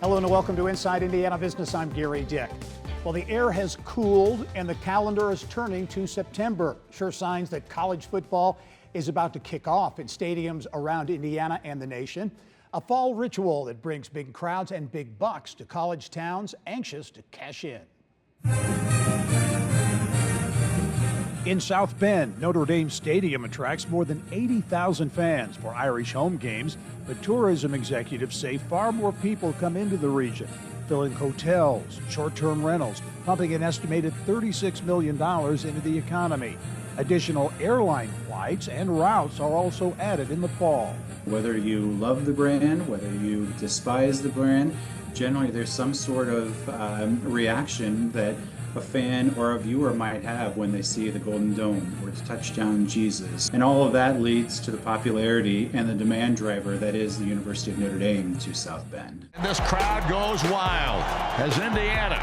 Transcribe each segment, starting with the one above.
Hello and welcome to Inside Indiana Business. I'm Gary Dick. Well, the air has cooled and the calendar is turning to September. Sure signs that college football is about to kick off in stadiums around Indiana and the nation. A fall ritual that brings big crowds and big bucks to college towns anxious to cash in. In South Bend, Notre Dame Stadium attracts more than 80,000 fans for Irish home games, but tourism executives say far more people come into the region, filling hotels, short-term rentals, pumping an estimated $36 million into the economy. Additional airline flights and routes are also added in the fall. Whether you love the brand, whether you despise the brand, generally there's some sort of reaction that a fan or a viewer might have when they see the Golden Dome or the touchdown Jesus. And all of that leads to the popularity and the demand driver that is the University of Notre Dame to South Bend. And this crowd goes wild as Indiana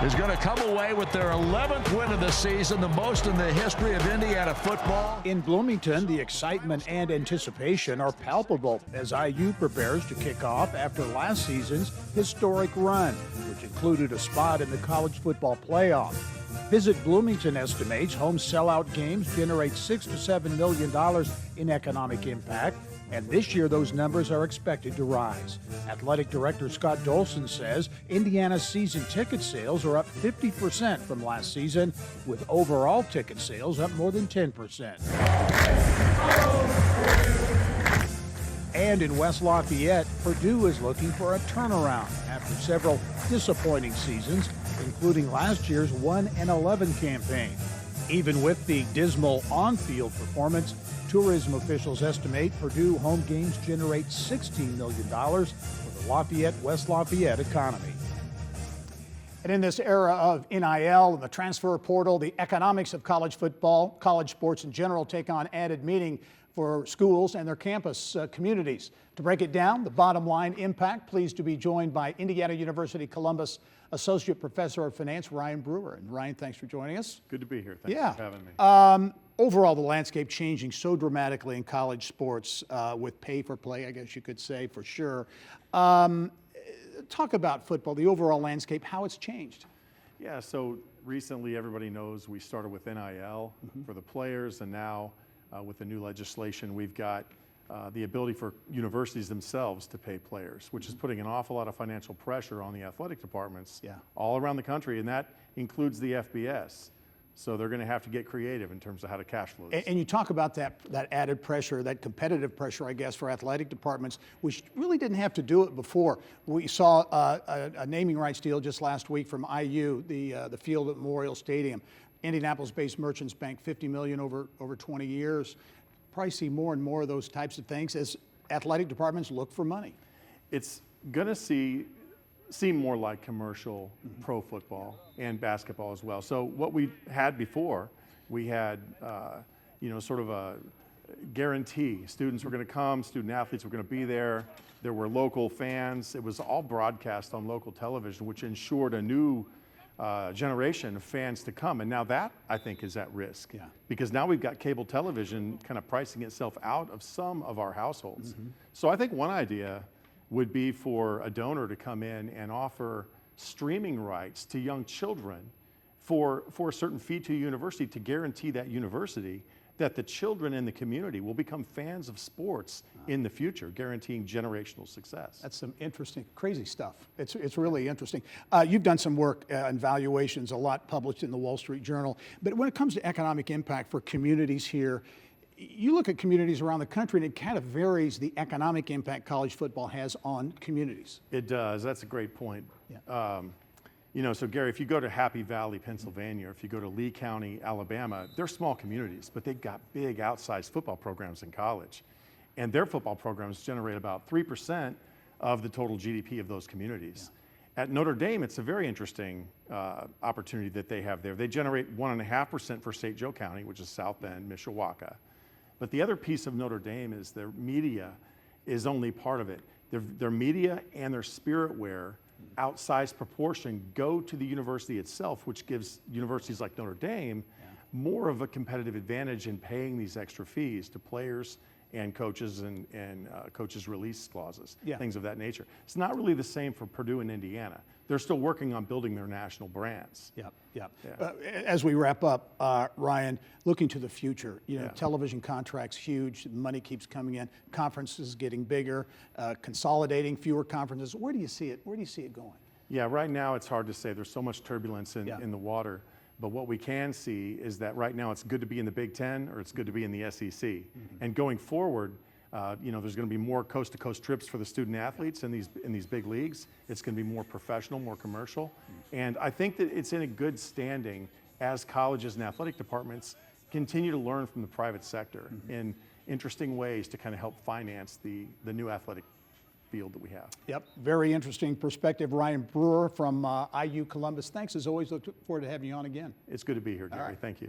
is going to come away with their 11th win of the season, the most in the history of Indiana football. In Bloomington, the excitement and anticipation are palpable as IU prepares to kick off after last season's historic run, which included a spot in the college football playoff. Visit Bloomington estimates home sellout games generate $6 to $7 million in economic impact, and this year those numbers are expected to rise. Athletic Director Scott Dolson says Indiana's season ticket sales are up 50% from last season, with overall ticket sales up more than 10%. And in West Lafayette, Purdue is looking for a turnaround after several disappointing seasons, including last year's 1-11 campaign. Even with the dismal on-field performance, tourism officials estimate Purdue home games generate $16 million for the Lafayette-West Lafayette economy. And in this era of NIL and the transfer portal, the economics of college football, college sports in general, take on added meaning for schools and their campus communities. To break it down, the bottom line impact, pleased to be joined by Indiana University Columbus Associate Professor of Finance, Ryan Brewer. And Ryan, thanks for joining us. Good to be here. Thanks for having me. Overall, the landscape changing so dramatically in college sports with pay for play, I guess you could say, for sure. Talk about football, the overall landscape, how it's changed. Yeah, so recently everybody knows we started with NIL for the players, and now with the new legislation, we've got the ability for universities themselves to pay players, which is putting an awful lot of financial pressure on the athletic departments all around the country, and that includes the FBS. So they're going to have to get creative in terms of how to cash flow this. And you talk about that added pressure, that competitive pressure, I guess, for athletic departments, which really didn't have to do it before. We saw a naming rights deal just last week from IU, the field at Memorial Stadium. Indianapolis-based Merchants Bank, $50 million over 20 years. Probably see more and more of those types of things as athletic departments look for money. It's going to seem more like commercial pro football and basketball as well. So what we had before, we had sort of a guarantee. Students were going to come, student athletes were going to be there. There were local fans. It was all broadcast on local television, which ensured a new generation of fans to come. And now that, I think, is at risk. Yeah. Because now we've got cable television kind of pricing itself out of some of our households. So I think one idea would be for a donor to come in and offer streaming rights to young children for a certain fee to a university to guarantee that university that the children in the community will become fans of sports in the future, guaranteeing generational success. That's some interesting, crazy stuff. It's really interesting. You've done some work in valuations, a lot published in the Wall Street Journal. But when it comes to economic impact for communities here, you look at communities around the country and it kind of varies the economic impact college football has on communities. It does. That's a great point. Yeah. So Gary, if you go to Happy Valley, Pennsylvania, or if you go to Lee County, Alabama, they're small communities, but they've got big outsized football programs in college. And their football programs generate about 3% of the total GDP of those communities. Yeah. At Notre Dame, it's a very interesting opportunity that they have there. They generate 1.5% for St. Joe County, which is South Bend, Mishawaka. But the other piece of Notre Dame is their media is only part of it. Their media and their spiritware outsized proportion go to the university itself, which gives universities like Notre Dame more of a competitive advantage in paying these extra fees to players and coaches and coaches release clauses, Yeah. things of that nature. It's not really the same for Purdue and Indiana. They're still working on building their national brands. Yep, yep. Yeah. As we wrap up, Ryan, looking to the future, you know, Yeah. television contracts huge, money keeps coming in, conferences getting bigger, consolidating, fewer conferences. Where do you see it? Where do you see it going? Yeah, right now it's hard to say. There's so much turbulence Yeah. in the water. But what we can see is that right now it's good to be in the Big Ten or it's good to be in the SEC. And going forward, you know, there's going to be more coast-to-coast trips for the student athletes in these big leagues. It's going to be more professional, more commercial. And I think that it's in a good standing as colleges and athletic departments continue to learn from the private sector in interesting ways to kind of help finance the new athletic field that we have. Yep, very interesting perspective. Ryan Brewer from IU Columbus. Thanks as always. Look forward to having you on again. It's good to be here, Gary. right. Thank you.